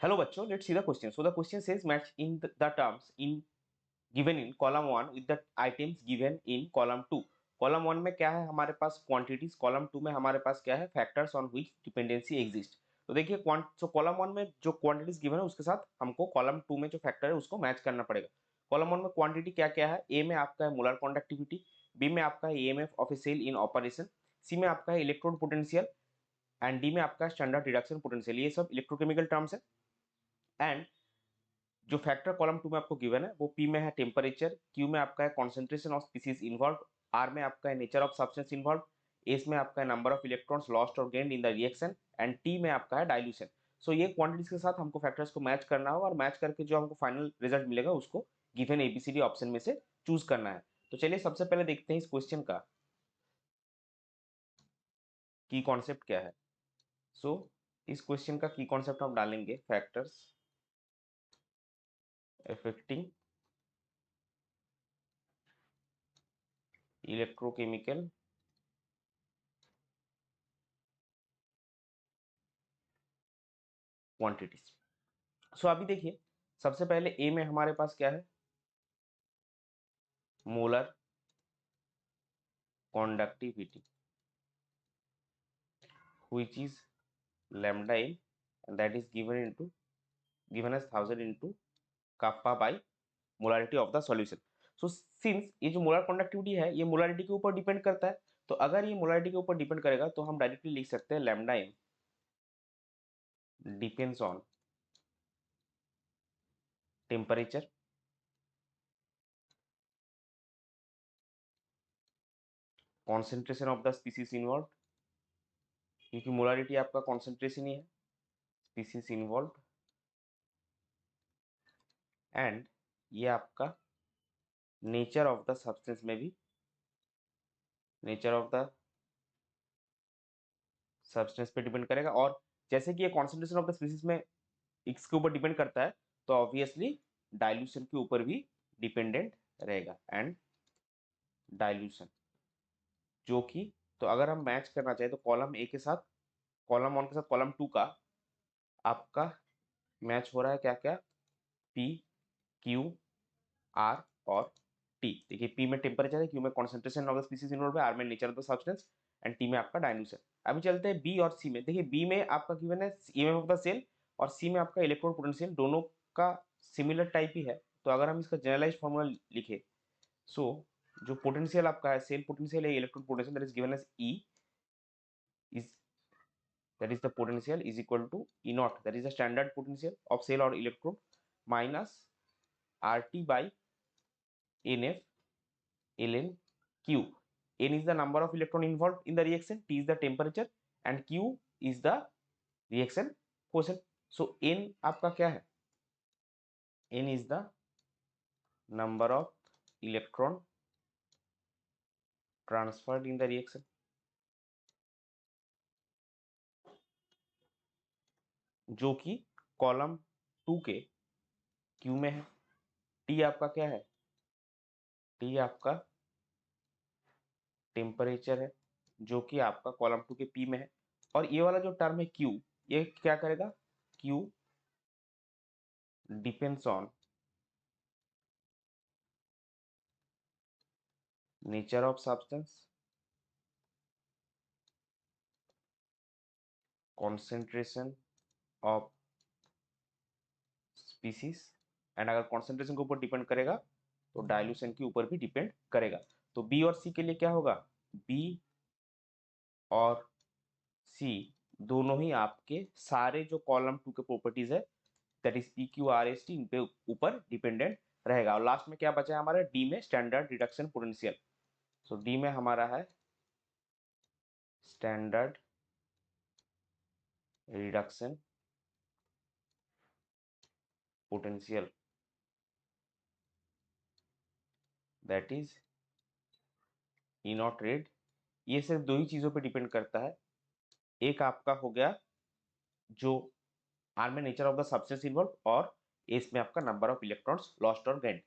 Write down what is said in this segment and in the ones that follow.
Hello बच्चों, let's see the question. So the question says match in the terms in given in column 1 with the items given in column 2. Column 1 में क्या है हमारे पास quantities, column 2 में हमारे पास क्या है factors on which dependency exist. तो देखिए कॉलम 1 में जो क्वांटिटीज गिवन है उसके साथ हमको कॉलम 2 में जो फैक्टर है उसको मैच करना पड़ेगा. कॉलम 1 में क्वांटिटी क्या क्या है? ए में आपका है मोलर कंडक्टिविटी, बी में आपका है EMF of a cell in operation, C में आपका है इलेक्ट्रोड पोटेंशियल एंड डी में आपका स्टैंडर्ड रिडक्शन पोटेंशियल. ये सब इलेक्ट्रोकेमिकल टर्म्स है. एंड जो फैक्टर कॉलम 2 में आपको गिवन है वो पी में है टेम्परेचर, क्यू में आपका है concentration of species involve, R में आपका है nature of substance involve, S में आपका है नंबर ऑफ इलेक्ट्रॉन्स लॉस्ट और gained in the reaction and T में आपका है डाइल्यूशन. सो ये क्वांटिटीज के साथ हमको फैक्टर्स को मैच करना होगा और मैच करके जो हमको फाइनल रिजल्ट मिलेगा उसको गिवन एबीसीडी ऑप्शन में से चूज करना है. तो चलिए सबसे पहले देखते हैं इस क्वेश्चन का की कॉन्सेप्ट क्या है. सो इस क्वेश्चन का की कॉन्सेप्ट हम डालेंगे फैक्टर्स affecting electrochemical quantities. सो अभी देखिए सबसे पहले ए में हमारे पास क्या है molar conductivity which is lambda m and that is given as 1000 into kappa by molarity of the solution. So since ये जो मोलर कंडक्टिविटी है ये मोलारिटी के ऊपर डिपेंड करता है, तो अगर ये मोलारिटी के ऊपर डिपेंड करेगा तो हम डायरेक्टली लिख सकते हैं lambda m depends on temperature, concentration of the species involve, क्योंकि मोलारिटी आपका कॉन्सेंट्रेशन ही है, स्पीसीज इन्वॉल्व एंड ये आपका नेचर ऑफ द सब्सटेंस में भी नेचर ऑफ द सब्सटेंस पे डिपेंड करेगा. और जैसे कि ये कॉन्सेंट्रेशन ऑफ द स्पीसीज में इसके ऊपर डिपेंड करता है तो ऑब्वियसली डाइल्यूशन के ऊपर भी डिपेंडेंट रहेगा. एंड डाइल्यूशन जो कि तो अगर हम मैच करना चाहे तो कॉलम ए के साथ कॉलम 1 के साथ कॉलम 2 का आपका मैच हो रहा है क्या क्या पी क्यू आर और टी. देखिए पी में टेम्परेचर है, क्यू में concentration of the species involve है, आर में nature of the substance and T में आपका डाइल्यूशन. अभी चलते हैं बी और सी में. देखिए बी में आपका गिवन है ईएमएफ ऑफ द सेल और सी में आपका इलेक्ट्रॉन पोटेंशियल, दोनों का सिमिलर टाइप ही है. तो अगर हम इसका जनरलाइज फॉर्मूला लिखे सो जो पोटेंशियल आपका है सेल पोटेंशियल है electron potential that is given as E is that is the potential is equal to E naught, that is the standard potential of cell or electrode, minus RT by NF ln Q. N is the number of electron involved in the reaction, T is the temperature and Q is the reaction quotient. So N आपका क्या है? N is the number of electron transferred in the reaction. जो कि column 2 के Q में है. T आपका क्या है? T आपका टेम्परेचर है जो कि आपका कॉलम 2 के पी में है. और ये वाला जो टर्म है क्यू ये क्या करेगा? Q depends on nature of substance, concentration of species and अगर कॉन्सेंट्रेशन के ऊपर डिपेंड करेगा तो डाइल्यूशन के ऊपर भी डिपेंड करेगा. तो बी और सी के लिए क्या होगा? बी और सी दोनों ही आपके सारे जो कॉलम 2 के प्रॉपर्टीज है that is P Q R S T इन पे ऊपर डिपेंडेंट रहेगा. और लास्ट में क्या बचा है हमारा? डी में स्टैंडर्ड रिडक्शन पोटेंशियल. सो डी में हमारा है standard reduction potential that is E not red. ये सिर्फ दो ही चीजों पे डिपेंड करता है. एक आपका हो गया जो आर में nature of the substance involve और एस में आपका नंबर ऑफ इलेक्ट्रॉन्स लॉस्ट और gained.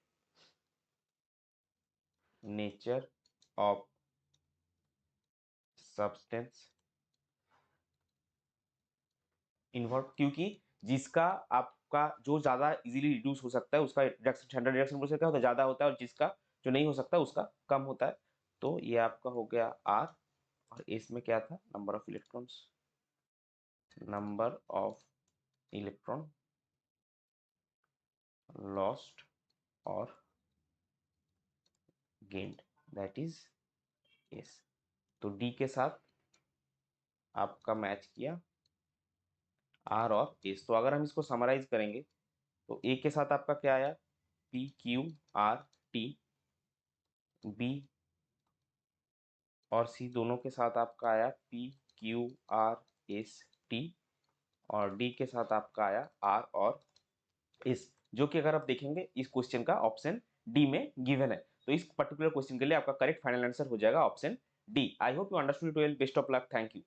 Nature of substance involve क्योंकि जिसका आपका जो ज़्यादा इजीली रिड्यूस हो सकता है उसका रिडक्शन स्टैंडर्ड रिडक्शन प्रोसीजर क्या होता है, ज़्यादा होता है, और जिसका जो नहीं हो सकता उसका कम होता है। तो ये आपका हो गया R, और इसमें क्या था, number of electrons, number of electron lost और गेन्ड, दैट इज S। तो D के साथ आपका मैच किया R और S। तो अगर हम इसको समराइज करेंगे तो A के साथ आपका क्या आया, P Q R T, B और C दोनों के साथ आपका आया P Q R S T, और D के साथ आपका आया R और S, जो कि अगर आप देखेंगे इस क्वेश्चन का ऑप्शन डी में गिवन है। तो इस पर्टिकुलर क्वेश्चन के लिए आपका करेक्ट फाइनल आंसर हो जाएगा option D. I hope you understood it well, best of luck, thank you.